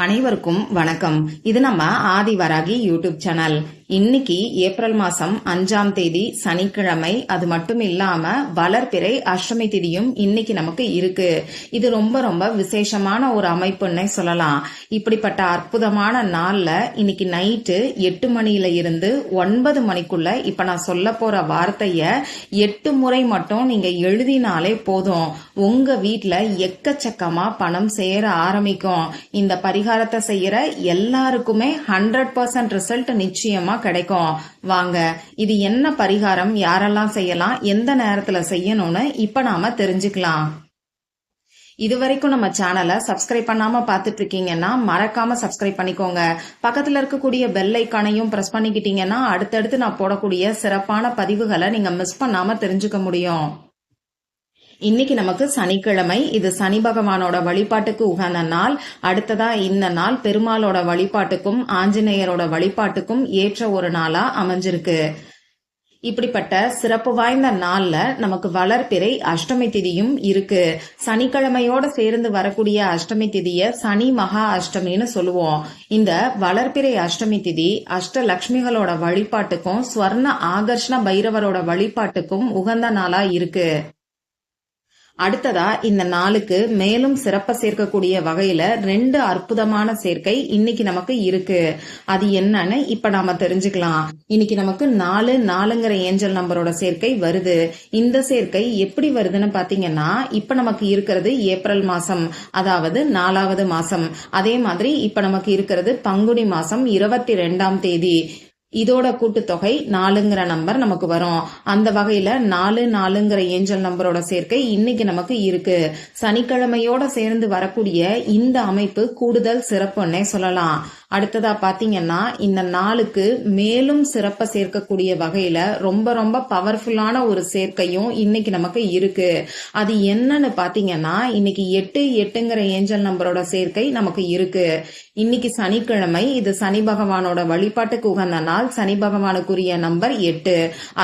அனைவருக்கும் வணக்கம். இது நம்ம ஆதிவராகி யூடியூப் சேனல். இன்னைக்கு ஏப்ரல் மாசம் 5ஆம் தேதி சனிக்கிழமை. அது மட்டும் இல்லாம வளர்பிறை அஷ்டமி திதியும் இன்னைக்கு நமக்கு இருக்கு. இது ரொம்ப ரொம்ப விசேஷமான ஒரு அமைப்புன்னே சொல்லலாம். இப்படிப்பட்ட அற்புதமான நாள்ல இன்னைக்கு நைட்டு 8 மணியில இருந்து 9 மணிக்குள்ள இப்ப நான் சொல்ல போற வார்த்தைய 8 முறை மட்டும் நீங்க எழுதினாலே போதும். உங்க வீட்டுல எக்கச்சக்கமா பணம் சேர ஆரம்பிக்கும். இந்த பரிகாரத்தை செய்யற எல்லாருக்குமே 100% ரிசல்ட் நிச்சயமா கிடைக்கும். வாங்க, இது என்ன பரிகாரம், யாரெல்லாம் செய்யலாம், எந்த நேரத்துல செய்யணும்னு இப்ப நாம தெரிஞ்சுக்கலாம். இதுவரைக்கும் நம்ம சேனலை சப்ஸ்கிரைப் பண்ணாம பாத்துட்டு இருக்கீங்கன்னா மறக்காம சப்ஸ்கிரைப் பண்ணிக்கோங்க. பக்கத்துல இருக்கக்கூடிய பெல் ஐக்கானையும் பிரஸ் பண்ணிக்கிட்டீங்கன்னா அடுத்தடுத்து நான் போடக்கூடிய சிறப்பான பதிவுகளை நீங்க மிஸ் பண்ணாம தெரிஞ்சுக்க முடியும். இன்னைக்கு நமக்கு சனிக்கிழமை. இது சனி பகவானோட வழிபாட்டுக்கு உகந்த நாள். அடுத்ததா இந்த நாள் பெருமாளோட வழிபாட்டுக்கும் ஆஞ்சநேயரோட வழிபாட்டுக்கும் ஏற்ற ஒரு நாளா அமைஞ்சிருக்கு. இப்படிப்பட்ட சிறப்பு வாய்ந்த நாள்ல நமக்கு வளர்பிறை அஷ்டமி திதியும் இருக்கு. சனிக்கிழமையோட சேர்ந்து வரக்கூடிய அஷ்டமி திதிய சனி மகா அஷ்டமின்னு சொல்லுவோம். இந்த வளர்பிறை அஷ்டமி திதி அஷ்டலட்சுமிகளோட வழிபாட்டுக்கும் ஸ்வர்ண ஆகர்ஷண பைரவரோட வழிபாட்டுக்கும் உகந்த நாளா இருக்கு. அடுத்ததா இந்த நாளுக்கு மேலும் சிறப்ப சேர்க்கக்கூடிய வகையில 2 அற்புதமான சேர்க்கை இன்னைக்கு நமக்கு இருக்கு. அது என்னன்னு இப்ப நாம தெரிஞ்சுக்கலாம். இன்னைக்கு நமக்கு 4 ஏஞ்சல் நம்பரோட சேர்க்கை வருது. இந்த சேர்க்கை எப்படி வருதுன்னு பாத்தீங்கன்னா, இப்ப நமக்கு இருக்கிறது ஏப்ரல் மாசம், அதாவது 4வது மாசம். அதே மாதிரி இப்ப நமக்கு இருக்கிறது பங்குனி மாசம் 22ஆம் தேதி. இதோட கூட்டுத்தொகை 4 நம்பர் நமக்கு வரும். அந்த வகையில 4 ஏஞ்சல் நம்பரோட சேர்க்கை இன்னைக்கு நமக்கு இருக்கு. சனிக்கிழமையோட சேர்ந்து வரக்கூடிய இந்த அமைப்பு கூடுதல் சிறப்புன்னே சொல்லலாம். அடுத்ததா பாத்தீங்கன்னா, இந்த நாளுக்கு மேலும் சிறப்ப சேர்க்கக்கூடிய வகையில ரொம்ப ரொம்ப பவர்ஃபுல்லான ஒரு சேர்க்கையும் இன்னைக்கு நமக்கு இருக்கு. அது என்னன்னு பாத்தீங்கன்னா, இன்னைக்கு 8 ஏஞ்சல் நம்பரோட சேர்க்கை நமக்கு இருக்கு. இன்னைக்கு சனிக்கிழமை. இது சனி பகவானோட வழிபாட்டுக்கு உகந்த நாள். சனி பகவானுக்குரிய நம்பர் 8.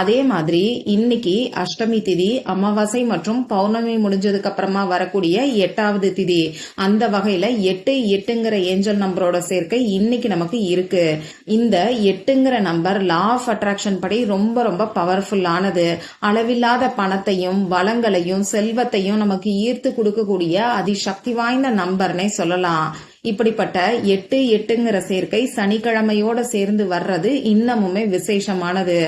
அதே மாதிரி இன்னைக்கு அஷ்டமி திதி, அமாவாசை மற்றும் பௌர்ணமி முடிஞ்சதுக்கு அப்புறமா வரக்கூடிய 8வது திதி. அந்த வகையில 8 ஏஞ்சல் நம்பரோட சேர்க்கை இன்னைக்கு நமக்கு இருக்கு. இந்த 8 நம்பர் லா ஆஃப் அட்ராக்ஷன் படி ரொம்ப ரொம்ப பவர்ஃபுல்லானது. அளவில்லாத பணத்தையும் வளங்களையும் செல்வத்தையும் நமக்கு ஈர்த்து கொடுக்கக்கூடிய அதிசக்தி வாய்ந்த நம்பர்னே சொல்லலாம். இப்படிப்பட்ட 8 சேர்க்கை சனிக்கிழமையோட சேர்ந்து வர்றது இன்னமுமே விசேஷமானது.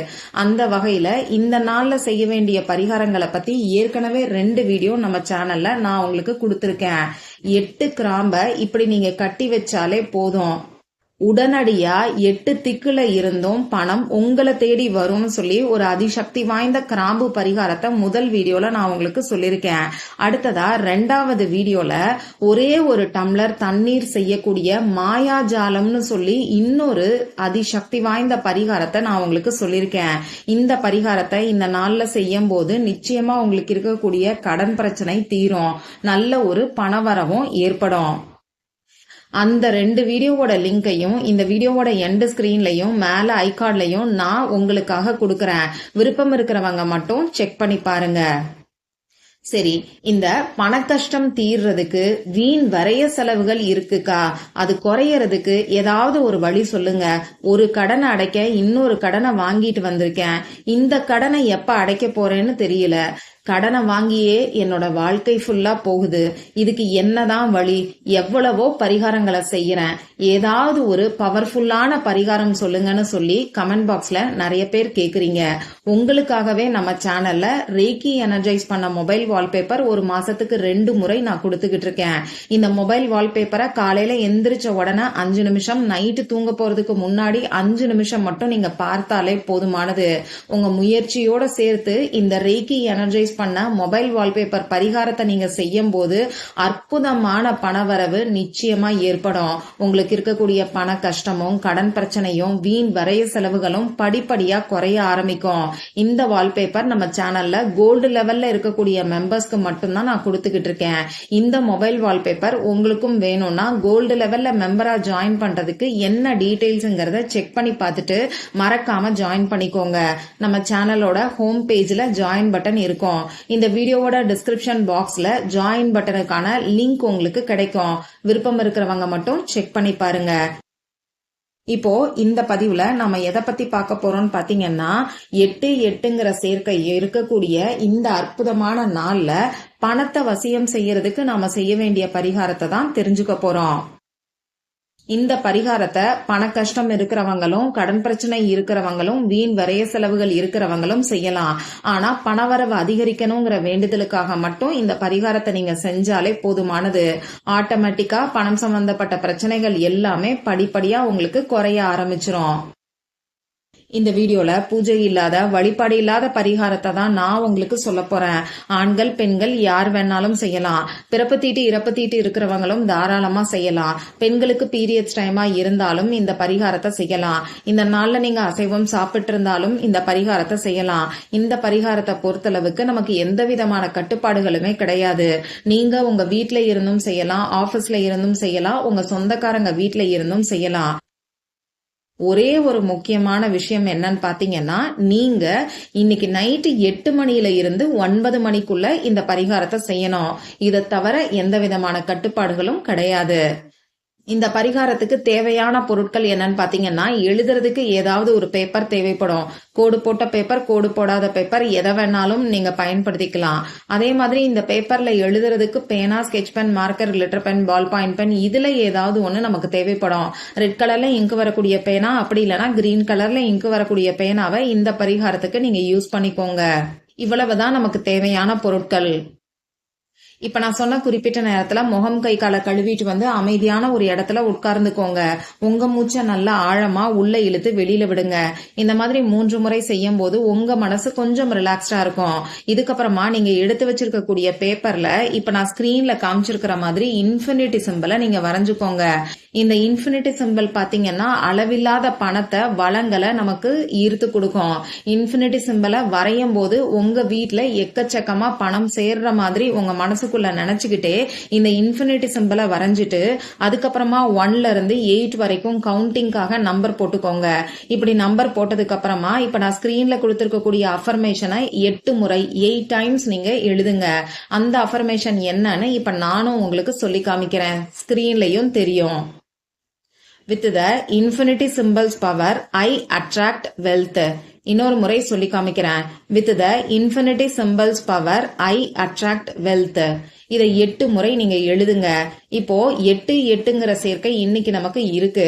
அந்த வகையில இந்த நாள்ல செய்ய வேண்டிய பரிகாரங்களை பத்தி ஏற்கனவே 2 வீடியோ நம்ம சேனல்ல நான் உங்களுக்கு கொடுத்திருக்கேன். 8 கிராம்ப இப்படி நீங்க கட்டி வச்சாலே போதும். உடனடியா 8 திக்குல இருந்தும் பணம் உங்களை தேடி வரும்னு சொல்லி ஒரு அதிசக்தி வாய்ந்த கிராம்பு பரிகாரத்தை முதல் வீடியோல நான் உங்களுக்கு சொல்லியிருக்கேன். அடுத்ததா 2வது வீடியோல ஒரே ஒரு டம்ளர் தண்ணீர் செய்யக்கூடிய மாயாஜாலம்னு சொல்லி இன்னொரு அதிசக்தி வாய்ந்த பரிகாரத்தை நான் உங்களுக்கு சொல்லியிருக்கேன். இந்த பரிகாரத்தை இந்த நாள்ல செய்யும் போது நிச்சயமா உங்களுக்கு இருக்கக்கூடிய கடன் பிரச்சனை தீரும். நல்ல ஒரு பணவரவும் ஏற்படும். அந்த 2 வீடியோவோட லிங்கையும் இந்த வீடியோவோட எண்ட் ஸ்கிரீன்லயும் மேல ஐகார்ட்லயும் நான் உங்களுக்காக கொடுக்கறேன். விருப்பம் இருக்கிறவங்க மட்டும் செக் பண்ணி பாருங்க. சரி, இந்த பண கஷ்டம் தீர்றதுக்கு வீண் வரைய செலவுகள் இருக்குக்கா, அது குறையறதுக்கு ஏதாவது ஒரு வழி சொல்லுங்க. ஒரு கடனை அடைக்க இன்னொரு கடனை வாங்கிட்டு வந்திருக்கேன். இந்த கடனை எப்ப அடைக்க போறேன்னு தெரியல. கடனை வாங்கியே என்னோட வாழ்க்கை ஃபுல்லா போகுது. இதுக்கு என்னதான் வழி? எவ்வளவோ பரிகாரங்களை செய்யறேன். ஏதாவது ஒரு பவர்ஃபுல்லான பரிகாரம் சொல்லுங்கன்னு சொல்லி கமெண்ட் பாக்ஸ்ல நிறைய பேர் கேக்குறீங்க. உங்களுக்காகவே நம்ம சேனல்ல ரேக்கி எனர்ஜைஸ் பண்ண மொபைல் வால்பேப்பர் ஒரு மாசத்துக்கு 2 முறை நான் கொடுத்துக்கிட்டு இருக்கேன். இந்த மொபைல் வால்பேப்பரை காலையில எந்திரிச்ச உடனே 5 நிமிஷம், நைட்டு தூங்க போறதுக்கு முன்னாடி 5 நிமிஷம் மட்டும் நீங்க பார்த்தாலே போதுமானது. உங்க முயற்சியோட சேர்த்து இந்த ரேக்கி எனர்ஜைஸ் பண்ண மொபைல் வால்பேப்பர் பரிகாரத்தை நீங்க செய்யும் போது அற்புதமான பணவரவு நிச்சயமா ஏற்படும். உங்களுக்கு இருக்கக்கூடிய பண கஷ்டமும் கடன் பிரச்சனையும் வீண் வரைய செலவுகளும் படிப்படியா குறைய ஆரம்பிக்கும். இந்த வால்பேப்பர் நம்ம சேனல்ல கோல்டு லெவல்ல இருக்கக்கூடிய மெம்பர்ஸ்க்கு மட்டும்தான் நான் கொடுத்துக்கிட்டு இருக்கேன். இந்த மொபைல் வால்பேப்பர் உங்களுக்கும் வேணும்னா கோல்டு லெவல்ல மெம்பரா ஜாயின் பண்றதுக்கு என்ன டீடைல்ஸ்ங்கிறத செக் பண்ணி பார்த்துட்டு மறக்காம ஜாயின் பண்ணிக்கோங்க. நம்ம சேனலோட ஹோம் பேஜ்ல ஜாயின் பட்டன் இருக்கும். இந்த வீடியோவோட டிஸ்கிரிப்ஷன் பாக்ஸ்ல ஜாயின் பட்டனுக்கான லிங்க் உங்களுக்கு கிடைக்கும். விருப்பம் இருக்கிறவங்க மட்டும் செக் பண்ணி பாருங்க. இப்போ இந்த பதிவுல நம்ம எதை பத்தி பார்க்க போறோம்னு பாத்தீங்கன்னா 8/8ங்கிற சேர்க்கை இருக்கக்கூடிய இந்த அற்புதமான நாள்ல பணத்தை வசியம் செய்யறதுக்கு நாம செய்ய வேண்டிய பரிகாரத்தை தான் தெரிஞ்சுக்க போறோம். இந்த பரிகாரத்தை பண கஷ்டம் இருக்கிறவங்களும் கடன் பிரச்சனை இருக்கிறவங்களும் வீண் விரைய செலவுகள் இருக்கிறவங்களும் செய்யலாம். ஆனா பணவரவு அதிகரிக்கணுங்கிற வேண்டுதலுக்காக மட்டும் இந்த பரிகாரத்தை நீங்க செஞ்சாலே போதுமானது. ஆட்டோமேட்டிக்கா பணம் சம்பந்தப்பட்ட பிரச்சனைகள் எல்லாமே படிப்படியா உங்களுக்கு குறைய ஆரம்பிச்சிரும். இந்த வீடியோல பூஜை இல்லாத வழிபாடு இல்லாத பரிகாரத்தை தான் நான் உங்களுக்கு சொல்ல போறேன். ஆண்கள் பெண்கள் யார் வேணாலும் செய்யலாம். பிறப்பு தீட்டு இறப்பு தீட்டு இருக்கிறவங்களும் தாராளமா செய்யலாம். பெண்களுக்கு பீரியட்ஸ் டைமா இருந்தாலும் இந்த பரிகாரத்தை செய்யலாம். இந்த நாள்ல நீங்க அசைவம் சாப்பிட்டு இருந்தாலும் இந்த பரிகாரத்தை செய்யலாம். இந்த பரிகாரத்தை பொறுத்தளவுக்கு நமக்கு எந்த விதமான கட்டுப்பாடுகளுமே கிடையாது. நீங்க உங்க வீட்ல இருந்தும் செய்யலாம், ஆபீஸ்ல இருந்தும் செய்யலாம், உங்க சொந்தக்காரங்க வீட்ல இருந்தும் செய்யலாம். ஒரே ஒரு முக்கியமான விஷயம் என்னன்னு பாத்தீங்கன்னா, நீங்க இன்னைக்கு நைட்டு 8 மணியில இருந்து 9 மணிக்குள்ள இந்த பரிகாரத்தை செய்யணும். இதை தவிர எந்த விதமான கட்டுப்பாடுகளும் கிடையாது. இந்த பரிகாரத்துக்கு தேவையான பொருட்கள் என்னன்னு பாத்தீங்கன்னா, எழுதுறதுக்கு ஏதாவது ஒரு பேப்பர் தேவைப்படும். கோடு போட்ட பேப்பர், கோடு போடாத பேப்பர், எதை வேணாலும் நீங்க பயன்படுத்திக்கலாம். அதே மாதிரி இந்த பேப்பர்ல எழுதுறதுக்கு பேனா, sketch pen, marker, glitter pen, ball point pen, இதுல ஏதாவது ஒண்ணு நமக்கு தேவைப்படும். ரெட் கலர்ல இங்கு வரக்கூடிய பேனா, அப்படி இல்லைன்னா கிரீன் கலர்ல இங்கு வரக்கூடிய பேனாவை இந்த பரிகாரத்துக்கு நீங்க யூஸ் பண்ணிக்கோங்க. இவ்வளவுதான் நமக்கு தேவையான பொருட்கள். இப்ப நான் சொன்ன குறிப்பிட்ட நேரத்துல முகம் கை காலை கழுவிட்டு வந்து அமைதியான ஒரு இடத்துல உட்கார்ந்துக்கோங்க. உங்க மூச்சை நல்லா ஆழமா உள்ள இழுத்து வெளியில விடுங்க. இந்த மாதிரி 3 முறை செய்யும் போது உங்க மனசு கொஞ்சம் ரிலாக்ஸ்டா இருக்கும். இதுக்கப்புறமா நீங்க எடுத்து வச்சிருக்கக்கூடிய பேப்பர்ல இப்ப நான் ஸ்கிரீன்ல காமிச்சிருக்கிற மாதிரி இன்ஃபினிட்டி சிம்பலை நீங்க வரைஞ்சுக்கோங்க. இந்த இன்ஃபினிட்டி சிம்பல் பாத்தீங்கன்னா அளவில்லாத பணத்தை வளங்களை நமக்கு ஈர்த்து கொடுக்கும். இன்ஃபினிட்டி சிம்பலை வரையும் போது உங்க வீட்டுல எக்கச்சக்கமா பணம் சேர்ற மாதிரி உங்க மனசுக்குள்ள நினைச்சுக்கிட்டே இந்த இன்ஃபினிட்டி சிம்பலை வரைஞ்சிட்டு அதுக்கப்புறமா 1ல இருந்து 8 வரைக்கும் கவுண்டிங்காக நம்பர் போட்டுக்கோங்க. இப்படி நம்பர் போட்டதுக்கு அப்புறமா இப்ப நான் ஸ்கிரீன்ல கொடுத்திருக்கக்கூடிய அஃபர்மேஷனை 8 முறை 8 டைம்ஸ் நீங்க எழுதுங்க. அந்த அஃபர்மேஷன் என்னன்னு இப்ப நானும் உங்களுக்கு சொல்லி காமிக்கிறேன். ஸ்கிரீன்லயும் தெரியும். With the infinity symbol's power, I attract wealth. இன்னொரு முறை சொல்லி காமிக்கிறேன். With the infinity symbol's power, I attract wealth. இதை 8 முறை நீங்க எழுதுங்க. இப்போ 8/8ங்கிற சேர்க்கை இன்னைக்கு நமக்கு இருக்கு.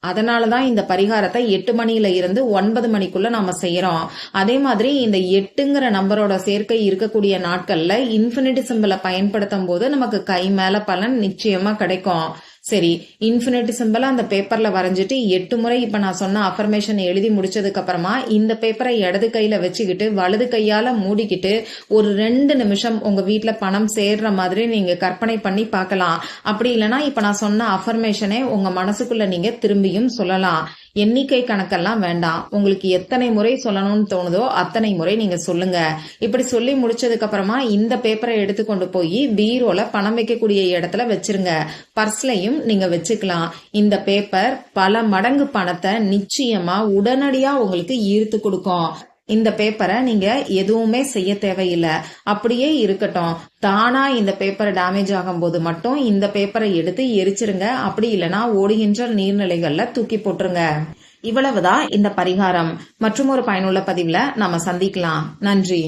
அதனாலதான் இந்த பரிகாரத்தை 8 மணியில இருந்து 9 மணிக்குள்ள நாம செய்யறோம். அதே மாதிரி இந்த 8ங்கிற நம்பரோட சேர்க்கை இருக்கக்கூடிய நாட்கள்ல இன்ஃபினிட்டி சிம்பலை பயன்படுத்தும் போது நமக்கு கை மேல பலன் நிச்சயமா கிடைக்கும். சரி, இன்ஃபினிட்டி சிம்பலை அந்த பேப்பர்ல வரைஞ்சிட்டு 8 முறை இப்ப நான் சொன்ன அஃபர்மேஷன் எழுதி முடிச்சதுக்கு அப்புறமா இந்த பேப்பரை இடது கையில வச்சுக்கிட்டு வலது கையால மூடிக்கிட்டு ஒரு 2 நிமிஷம் உங்க வீட்டுல பணம் சேர்ற மாதிரி நீங்க கற்பனை பண்ணி பார்க்கலாம். அப்படி இல்லைன்னா இப்ப நான் சொன்ன அஃபர்மேஷனே உங்க மனசுக்குள்ள நீங்க திரும்பியும் சொல்லலாம். எண்ணிக்கை கணக்கெல்லாம் வேண்டாம். உங்களுக்கு எத்தனை முறை சொல்லணும்னு தோணுதோ அத்தனை முறை நீங்க சொல்லுங்க. இப்படி சொல்லி முடிச்சதுக்கு அப்புறமா இந்த பேப்பரை எடுத்துக்கொண்டு போய் பீரோல பணம் வைக்கக்கூடிய இடத்துல வச்சிருங்க. பர்ஸ்லயும் நீங்க வச்சுக்கலாம். இந்த பேப்பர் பல மடங்கு பணத்தை நிச்சயமா உடனடியா உங்களுக்கு ஈர்த்து கொடுக்கும். இந்த பேப்பரை நீங்க எதுவுமே செய்ய தேவையில்லை, அப்படியே இருக்கட்டும். தானா இந்த பேப்பர் டேமேஜ் ஆகும் போது மட்டும் இந்த பேப்பரை எடுத்து எரிச்சிருங்க. அப்படி இல்லைன்னா ஓடுகின்ற நீர்நிலைகள்ல தூக்கி போட்டுருங்க. இவ்வளவுதான் இந்த பரிகாரம். மற்றும் ஒரு பயனுள்ள பதிவுல நாம சந்திக்கலாம். நன்றி.